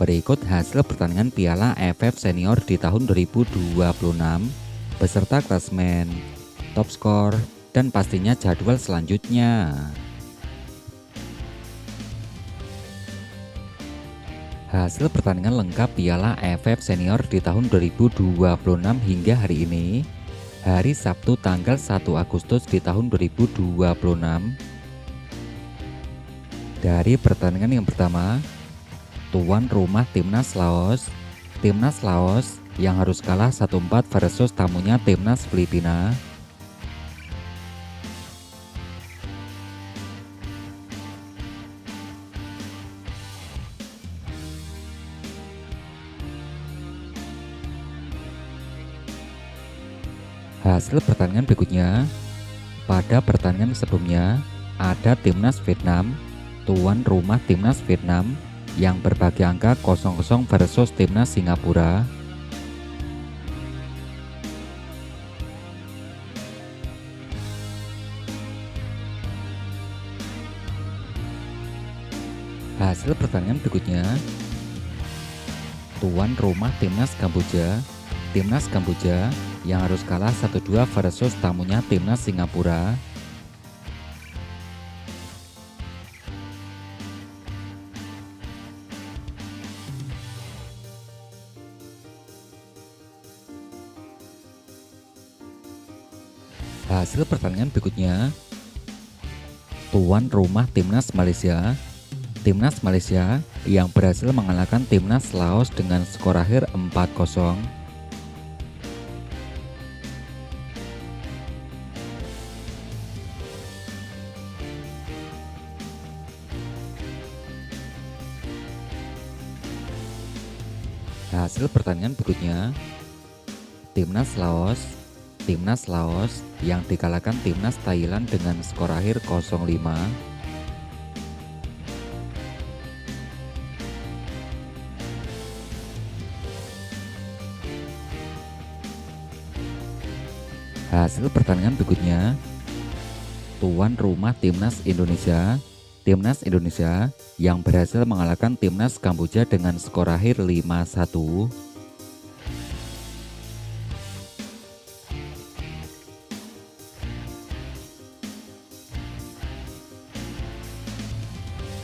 Berikut hasil pertandingan Piala AFF Senior di tahun 2026 beserta klasemen, top skor, dan pastinya jadwal selanjutnya. Hasil pertandingan lengkap Piala AFF Senior di tahun 2026 hingga hari ini, hari Sabtu tanggal 1 Agustus di tahun 2026. Dari pertandingan yang pertama, tuan rumah Timnas Laos. Timnas Laos yang harus kalah 1-4 versus tamunya Timnas Filipina. Hasil pertandingan berikutnya, pada pertandingan sebelumnya ada Timnas Vietnam, tuan rumah Timnas Vietnam yang berbagi angka 0-0 versus Timnas Singapura. Hasil pertandingan berikutnya, tuan rumah Timnas Kamboja. Timnas Kamboja yang harus kalah 1-2 versus tamunya Timnas Singapura. Hasil pertandingan berikutnya, tuan rumah Timnas Malaysia. Timnas Malaysia yang berhasil mengalahkan Timnas Laos dengan skor akhir 4-0. Hasil pertandingan berikutnya, Timnas Laos yang dikalahkan Timnas Thailand dengan skor akhir 0-5. Hasil pertandingan berikutnya, tuan rumah Timnas Indonesia. Timnas Indonesia yang berhasil mengalahkan Timnas Kamboja dengan skor akhir 5-1.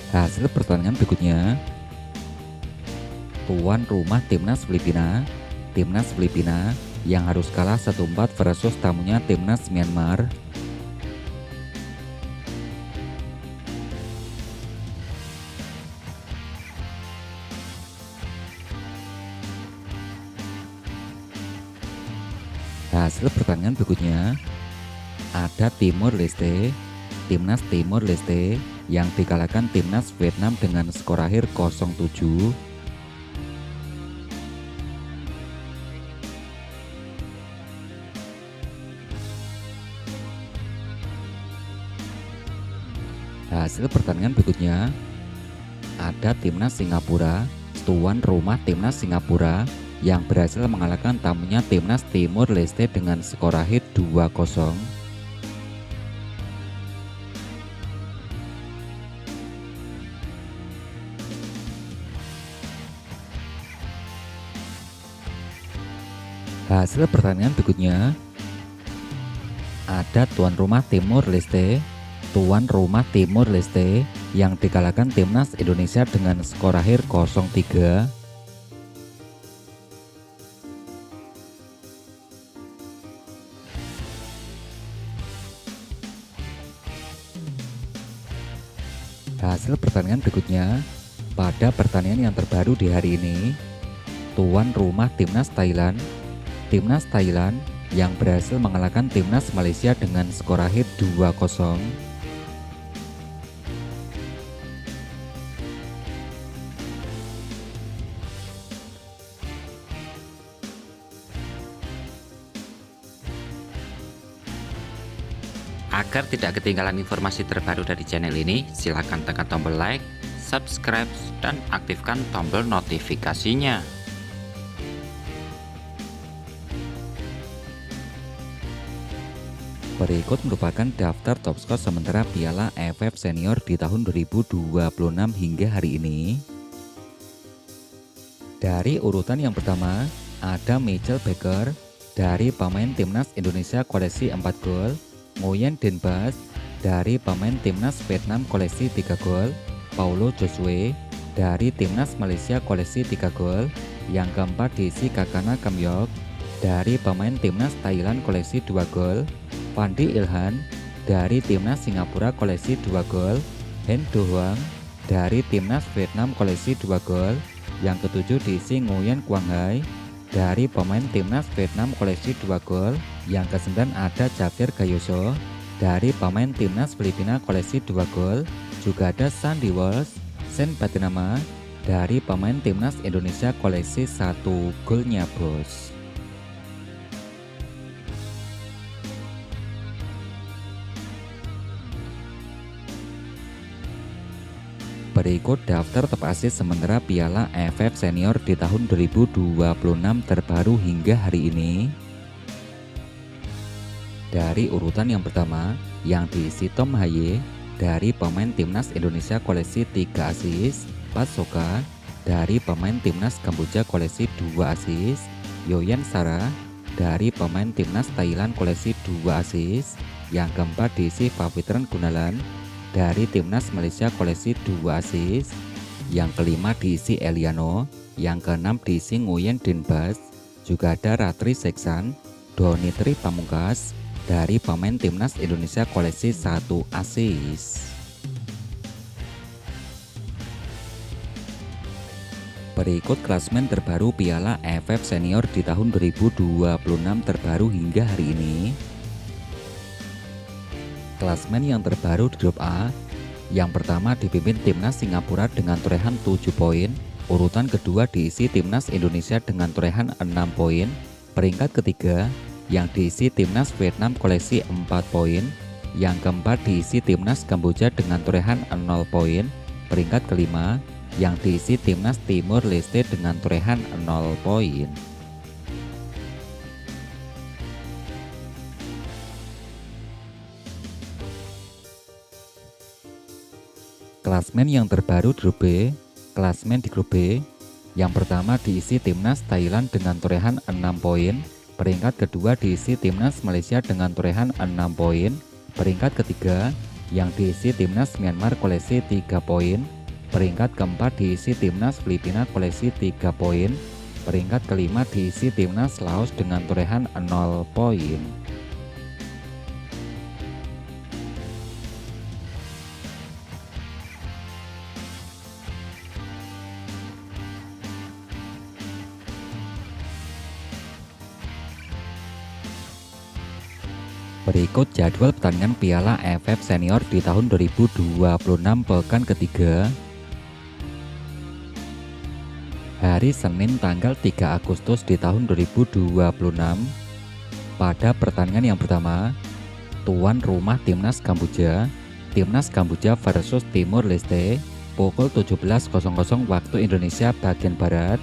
Hasil pertandingan berikutnya, tuan rumah Timnas Filipina. Timnas Filipina yang harus kalah 1-4 versus tamunya Timnas Myanmar. Hasil pertandingan berikutnya, ada Timor Leste. Timnas Timor Leste yang dikalahkan Timnas Vietnam dengan skor akhir 0-7. Hasil pertandingan berikutnya, ada Timnas Singapura. Tuan rumah Timnas Singapura yang berhasil mengalahkan tamunya Timnas Timor Leste dengan skor akhir 2-0. Hasil pertandingan berikutnya, ada tuan rumah Timor Leste. Tuan rumah Timor Leste yang dikalahkan Timnas Indonesia dengan skor akhir 0-3. Hasil pertandingan berikutnya, pada pertandingan yang terbaru di hari ini, tuan rumah Timnas Thailand. Timnas Thailand yang berhasil mengalahkan Timnas Malaysia dengan skor akhir 2-0. Agar tidak ketinggalan informasi terbaru dari channel ini, silakan tekan tombol like, subscribe, dan aktifkan tombol notifikasinya. Berikut merupakan daftar top skor sementara Piala AFF Senior di tahun 2026 hingga hari ini. Dari urutan yang pertama, ada Michael Baker dari pemain Timnas Indonesia koleksi 4 gol, Nguyen Den Bas dari pemain Timnas Vietnam koleksi 3 gol, Paulo Josue dari Timnas Malaysia koleksi 3 gol, yang keempat diisi Kakana Kamyok dari pemain Timnas Thailand koleksi 2 gol, Fandi Ilhan dari Timnas Singapura koleksi 2 gol, Hen Do Hoang dari Timnas Vietnam koleksi 2 gol, yang ketujuh diisi Nguyen Quang Hai dari pemain Timnas Vietnam koleksi 2 gol, yang kesembilan ada Xavier Gayoso dari pemain Timnas Filipina koleksi 2 gol, juga ada Sandy Walsh Sen Patinama dari pemain Timnas Indonesia koleksi 1 golnya bos. Berikut daftar top assist sementara Piala AFF Senior di tahun 2026 terbaru hingga hari ini. Dari urutan yang pertama, yang diisi Tom Haye dari pemain Timnas Indonesia koleksi 3 assist, Pat Soka dari pemain Timnas Kamboja koleksi 2 assist, Yoyan Sara dari pemain Timnas Thailand koleksi 2 assist, yang keempat diisi Pavitran Gunalan dari Timnas Malaysia koleksi 2 assist, yang kelima diisi Eliano, yang keenam diisi Nguyen Den Bas, juga ada Ratri Seksan, Donitri Pamungkas dari pemain Timnas Indonesia koleksi 1 assist. Berikut klasmen terbaru Piala AFF Senior di tahun 2026 terbaru hingga hari ini. Klasmen yang terbaru di grup A, yang pertama dipimpin Timnas Singapura dengan torehan 7 poin, urutan kedua diisi Timnas Indonesia dengan torehan 6 poin, peringkat ketiga yang diisi Timnas Vietnam koleksi 4 poin, yang keempat diisi Timnas Kamboja dengan torehan 0 poin, peringkat kelima yang diisi Timnas Timur Leste dengan torehan 0 poin. Klasmen yang terbaru di grup B, klasmen di grup B, yang pertama diisi Timnas Thailand dengan torehan 6 poin, peringkat kedua diisi Timnas Malaysia dengan torehan 6 poin, peringkat ketiga yang diisi Timnas Myanmar koleksi 3 poin, peringkat keempat diisi Timnas Filipina koleksi 3 poin, peringkat kelima diisi Timnas Laos dengan torehan 0 poin. Berikut jadwal pertandingan Piala AFF Senior di tahun 2026 pekan ketiga. Hari Senin tanggal 3 Agustus di tahun 2026. Pada pertandingan yang pertama, tuan rumah Timnas Kamboja versus Timur Leste pukul 17.00 waktu Indonesia bagian Barat.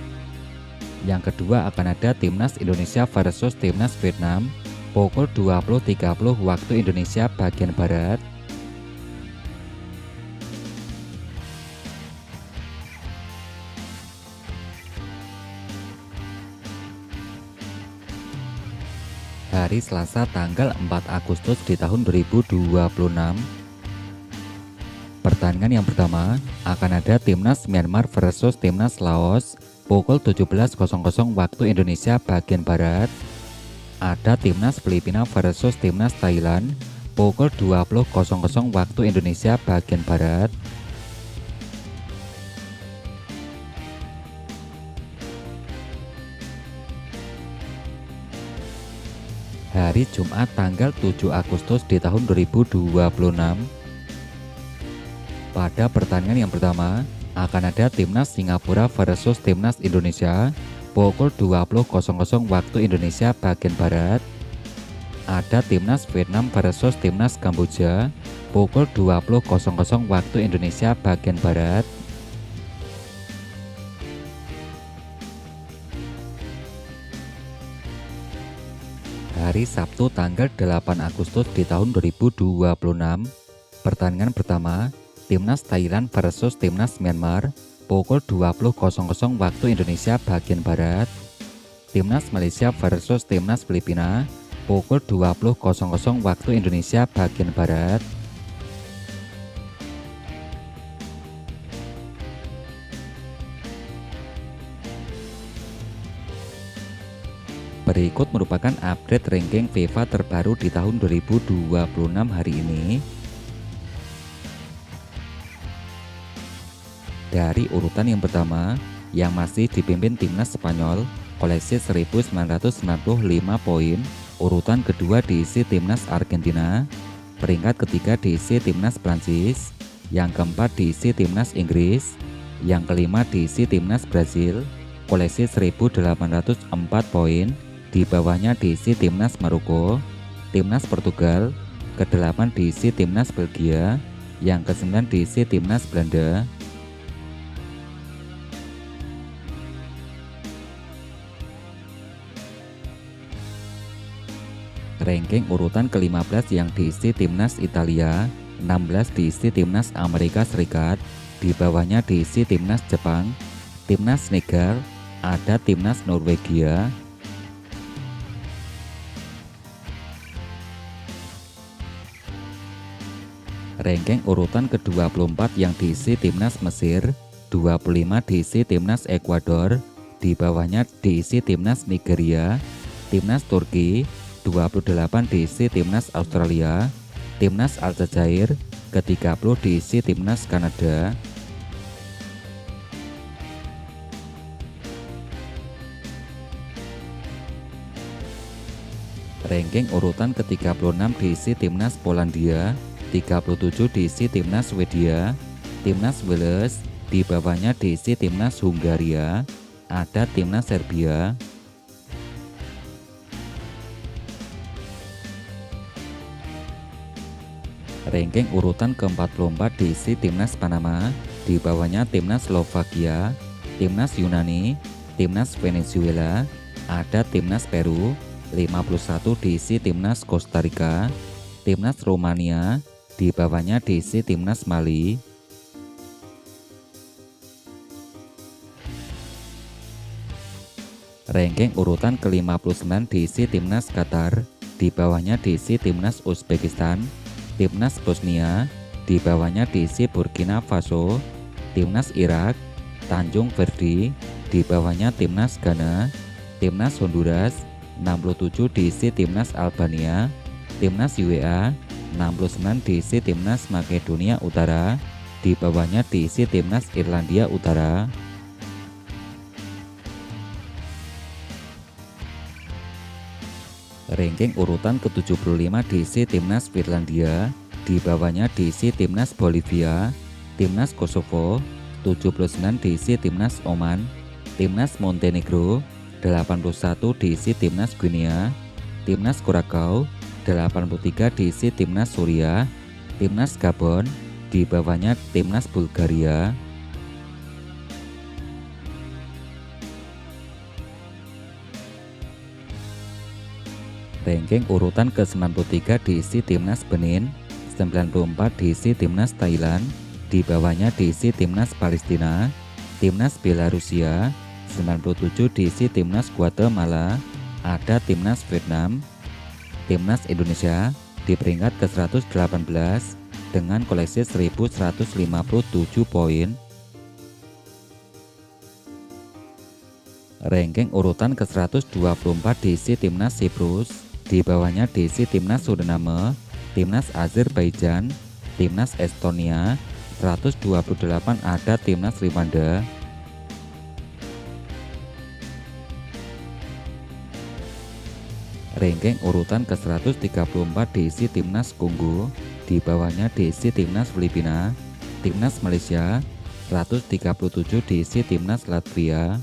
Yang kedua akan ada Timnas Indonesia versus Timnas Vietnam pukul 20.30 waktu Indonesia bagian Barat. Hari Selasa tanggal 4 Agustus di tahun 2026. Pertandingan yang pertama akan ada Timnas Myanmar versus Timnas Laos pukul 17.00 waktu Indonesia bagian Barat. Ada Timnas Filipina versus Timnas Thailand pukul 20.00 waktu Indonesia bagian Barat. Hari Jumat tanggal 7 Agustus di tahun 2026. Pada pertandingan yang pertama akan ada Timnas Singapura versus Timnas Indonesia pukul 20.00 waktu Indonesia bagian Barat. Ada Timnas Vietnam versus Timnas Kamboja pukul 20.00 waktu Indonesia bagian Barat. Hari Sabtu tanggal 8 Agustus di tahun 2026. Pertandingan pertama Timnas Thailand versus Timnas Myanmar pukul 20.00 waktu Indonesia bagian Barat. Timnas Malaysia versus Timnas Filipina pukul 20.00 waktu Indonesia bagian Barat. Berikut merupakan update ranking FIFA terbaru di tahun 2026 hari ini. Dari urutan yang pertama, yang masih dipimpin Timnas Spanyol, koleksi 1995 poin. Urutan kedua diisi Timnas Argentina. Peringkat ketiga diisi Timnas Prancis. Yang keempat diisi Timnas Inggris. Yang kelima diisi Timnas Brasil, koleksi 1804 poin. Di bawahnya diisi Timnas Maroko, Timnas Portugal, ke-8 diisi Timnas Belgia, yang ke-9 diisi Timnas Belanda. Ranking urutan ke-15 yang diisi Timnas Italia, 16 diisi Timnas Amerika Serikat, di bawahnya diisi Timnas Jepang, Timnas Senegal, ada Timnas Norwegia. Ranking urutan ke-24 yang diisi Timnas Mesir, 25 diisi Timnas Ekuador, di bawahnya diisi Timnas Nigeria, Timnas Turki, 28 diisi Timnas Australia, Timnas Aljazair, ke-30 diisi Timnas Kanada. Ranking urutan ke-36 diisi Timnas Polandia, 37 diisi Timnas Swedia, Timnas Wales, di bawahnya diisi Timnas Hungaria, ada Timnas Serbia. Ranking urutan ke-44 diisi Timnas Panama, di bawahnya Timnas Slovakia, Timnas Yunani, Timnas Venezuela, ada Timnas Peru, 51 diisi Timnas Costa Rica, Timnas Romania, di bawahnya diisi Timnas Mali. Ranking urutan ke-59 diisi Timnas Qatar, di bawahnya diisi Timnas Uzbekistan, Timnas Bosnia, di bawahnya diisi Burkina Faso, Timnas Irak, Tanjung Verdi, di bawahnya Timnas Ghana, Timnas Honduras, 67 diisi Timnas Albania, Timnas UEA, 69 diisi Timnas Makedonia Utara, di bawahnya diisi Timnas Irlandia Utara. Ranking urutan ke-75 diisi Timnas Finlandia, di bawahnya diisi Timnas Bolivia, Timnas Kosovo, 79 diisi Timnas Oman, Timnas Montenegro, 81 diisi Timnas Guinea, Timnas Curacao, 83 diisi Timnas Suriah, Timnas Gabon, di bawahnya Timnas Bulgaria. Ranking urutan ke-93 diisi Timnas Benin, 94 diisi Timnas Thailand, di bawahnya diisi Timnas Palestina, Timnas Belarusia, 97 diisi Timnas Guatemala, ada Timnas Vietnam. Timnas Indonesia di peringkat ke-118 dengan koleksi 1157 poin. Ranking urutan ke-124 diisi Timnas Siprus, di bawahnya diisi Timnas Suriname, Timnas Azerbaijan, Timnas Estonia, 128 ada Timnas Rwanda. Ranking urutan ke-134 diisi Timnas Kongo, di bawahnya diisi Timnas Filipina, Timnas Malaysia, 137 diisi Timnas Latvia.